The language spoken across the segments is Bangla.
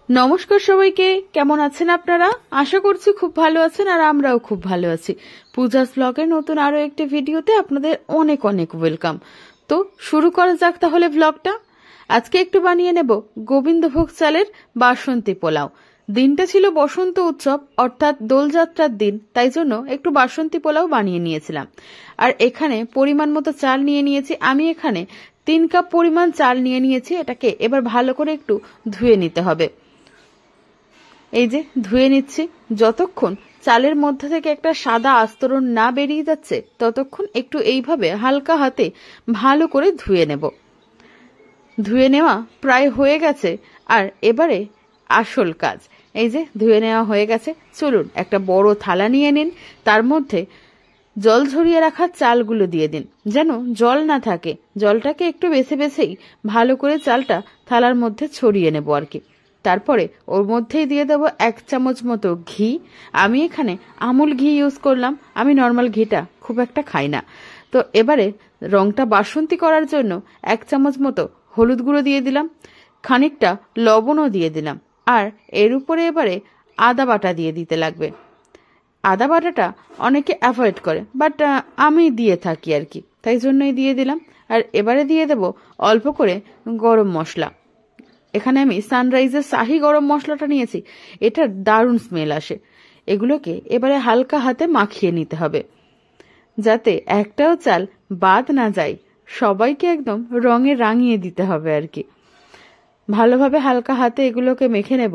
নমস্কার সবাইকে, কেমন আছেন আপনারা? আশা করছি খুব ভালো আছেন আর আমরাও খুব ভালো আছি। পূজাস ব্লগের নতুন আরো একটি ভিডিওতে আপনাদের অনেক অনেক ওয়েলকাম। তো শুরু করা যাক তাহলে ব্লগটা। আজকে একটু বানিয়ে নেব গোবিন্দভোগ চালের বাসন্তী পোলাও। দিনটা ছিল বসন্ত উৎসব অর্থাৎ দোলযাত্রার দিন, তাই জন্য একটু বাসন্তী পোলাও বানিয়ে নিয়েছিলাম। আর এখানে পরিমাণ মতো চাল নিয়ে নিয়েছি। আমি এখানে 3 কাপ পরিমাণ চাল নিয়ে নিয়েছি। এটাকে এবার ভালো করে একটু ধুয়ে নিতে হবে। এই যে ধুয়ে নিচ্ছি। যতক্ষণ চালের মধ্যে থেকে একটা সাদা আস্তরণ না বেরিয়ে যাচ্ছে ততক্ষণ একটু এইভাবে হালকা হাতে ভালো করে ধুয়ে নেব। ধুয়ে নেওয়া প্রায় হয়ে গেছে। আর এবারে আসল কাজ। এই যে ধুয়ে নেওয়া হয়ে গেছে। চলুন একটা বড় থালা নিয়ে নিন, তার মধ্যে জল ঝরিয়ে রাখা চালগুলো দিয়ে দিন, যেন জল না থাকে। জলটাকে একটু বেছে বেছেই ভালো করে চালটা থালার মধ্যে ছড়িয়ে নেব আর কি। তারপরে ওর মধ্যেই দিয়ে দেবো 1 চামচ মতো ঘি। আমি এখানে আমুল ঘি ইউজ করলাম, আমি নর্মাল ঘিটা খুব একটা খাই না। তো এবারে রংটা বাসন্তী করার জন্য 1 চামচ মতো হলুদ গুঁড়ো দিয়ে দিলাম, খানিকটা লবণও দিয়ে দিলাম। আর এর উপরে এবারে আদা বাটা দিয়ে দিতে লাগবে। আদা বাটাটা অনেকে অ্যাভয়েড করে, বাট আমি দিয়ে থাকি আর কি, তাই জন্যই দিয়ে দিলাম। আর এবারে দিয়ে দেব অল্প করে গরম মশলা। এখানে আমি সানরাইজের শাহি গরম মশলাটা নিয়েছি, এটার দারুণ স্মেল আসে। এগুলোকে এবারে হালকা হাতে মাখিয়ে নিতে হবে, যাতে একটাও চাল বাদ না যায়। সবাইকে একদম রঙে রাঙিয়ে দিতে হবে আর কি। ভালোভাবে হালকা হাতে এগুলোকে মেখে নেব।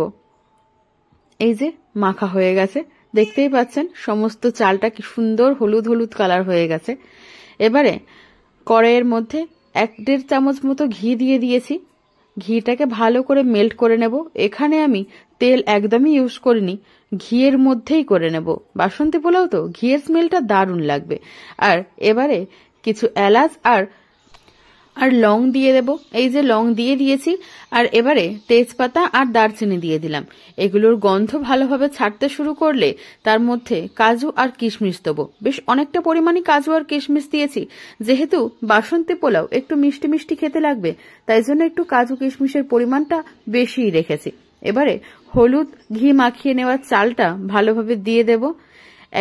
এই যে মাখা হয়ে গেছে, দেখতেই পাচ্ছেন সমস্ত চালটা কি সুন্দর হলুদ হলুদ কালার হয়ে গেছে। এবারে কড়াইয়ের মধ্যে 1-1.5 চামচ মতো ঘি দিয়ে দিয়েছি। ঘিটাকে ভালো করে মেল্ট করে নেব। এখানে আমি তেল একদমই ইউজ করিনি, ঘিয়ের মধ্যেই করে নেব। বাসন্তী পোলাও তো ঘিয়ের স্মেলটা দারুণ লাগবে। আর এবারে কিছু এলাচ আর লং দিয়ে দেব। এই যে লং দিয়ে দিয়েছি। আর এবারে তেজপাতা আর দারচিনি দিয়ে দিলাম। এগুলোর গন্ধ ভালোভাবে ছাড়তে শুরু করলে তার মধ্যে কাজু আর কিশমিশ দেবো। বেশ অনেকটা পরিমাণে কাজু আর কিশমিশ দিয়েছি, যেহেতু বাসন্তী পোলাও একটু মিষ্টি মিষ্টি খেতে লাগবে, তাই জন্য একটু কাজু কিশমিশের পরিমাণটা বেশিই রেখেছি। এবারে হলুদ ঘি মাখিয়ে নেওয়া চালটা ভালোভাবে দিয়ে দেব।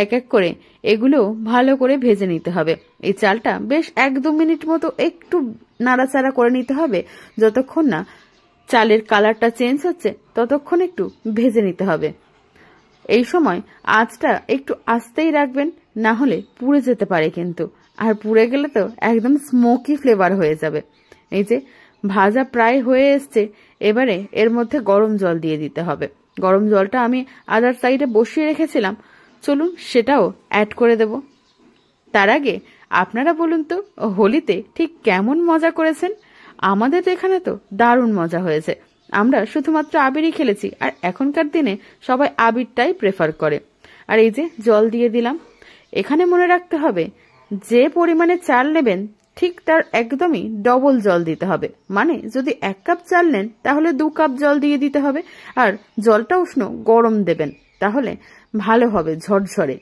এক এক করে এগুলো ভালো করে ভেজে নিতে হবে। এই চালটা বেশ 1-2 মিনিট মতো একটু নাড়াচাড়া করে নিতে হবে। যতক্ষণ না চালের কালারটা চেঞ্জ হচ্ছে ততক্ষণ একটু ভেজে নিতে হবে। এই সময় আঁচটা একটু আস্তেই রাখবেন, না হলে পুড়ে যেতে পারে কিন্তু। আর পুড়ে গেলে তো একদম স্মোকি ফ্লেভার হয়ে যাবে। এই যে ভাজা প্রায় হয়ে এসছে। এবারে এর মধ্যে গরম জল দিয়ে দিতে হবে। গরম জলটা আমি আদার সাইডে বসিয়ে রেখেছিলাম, চলুন সেটাও অ্যাড করে দেব। তার আগে আপনারা বলুন তো, হোলিতে ঠিক কেমন মজা করেছেন? আমাদের এখানে তো দারুণ মজা হয়েছে। আমরা শুধুমাত্র আবিরই খেলেছি, আর এখনকার দিনে সবাই আবিরটাই প্রেফার করে। আর এই যে জল দিয়ে দিলাম। এখানে মনে রাখতে হবে, যে পরিমাণে চাল নেবেন ঠিক তার একদমই ডবল জল দিতে হবে। মানে যদি 1 কাপ চাল নেন তাহলে 2 কাপ জল দিয়ে দিতে হবে। আর জলটা উষ্ণ গরম দেবেন, তাহলে ভালো হবে ঝরঝরে।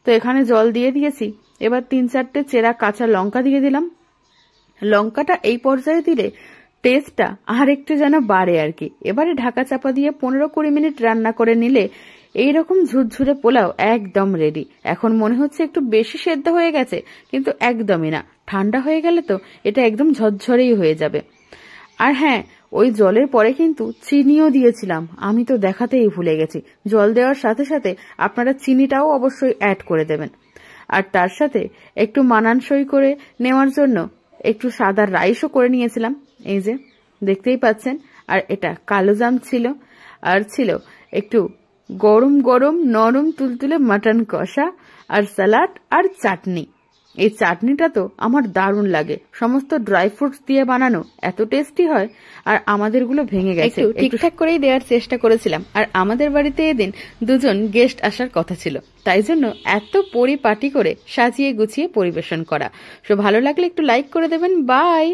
তো এখানে জল দিয়ে দিয়েছি। এবার 3-4টে চেরা কাঁচা লঙ্কা দিয়ে দিলাম। লঙ্কাটা এই পর্যায়ে দিলে টেস্টটা আর একটু যেন বাড়ে আর কি। এবারে ঢাকা চাপা দিয়ে 15-20 মিনিট রান্না করে নিলে এইরকম ঝুরঝুরে পোলাও একদম রেডি। এখন মনে হচ্ছে একটু বেশি সেদ্ধ হয়ে গেছে, কিন্তু একদমই না। ঠান্ডা হয়ে গেলে তো এটা একদম ঝরঝরেই হয়ে যাবে। আর হ্যাঁ, ওই জলের পরে কিন্তু চিনিও দিয়েছিলাম, আমি তো দেখাতেই ভুলে গেছি। জল দেওয়ার সাথে সাথে আপনারা চিনিটাও অবশ্যই অ্যাড করে দেবেন। আর তার সাথে একটু মানানসই করে নেওয়ার জন্য একটু সাদা রাইসও করে নিয়েছিলাম। এই যে দেখতেই পাচ্ছেন। আর এটা কালো জাম ছিল, আর ছিল একটু গরম গরম নরম তুলতুলে মাটন কষা, আর স্যালাড আর চাটনি। এই চাটনিটা তো আমার দারুণ লাগে, সমস্ত ড্রাই ফ্রুটস দিয়ে বানানো, এত টেস্টি হয়। আর আমাদেরগুলো ভেঙে গেছে, একটু ঠিকঠাক করেই দেওয়ার চেষ্টা করেছিলাম। আর আমাদের বাড়িতে এদিন 2জন গেস্ট আসার কথা ছিল, তাই জন্য এত পরিপাটি করে সাজিয়ে গুছিয়ে পরিবেশন করা। সো ভালো লাগলে একটু লাইক করে দেবেন। বাই।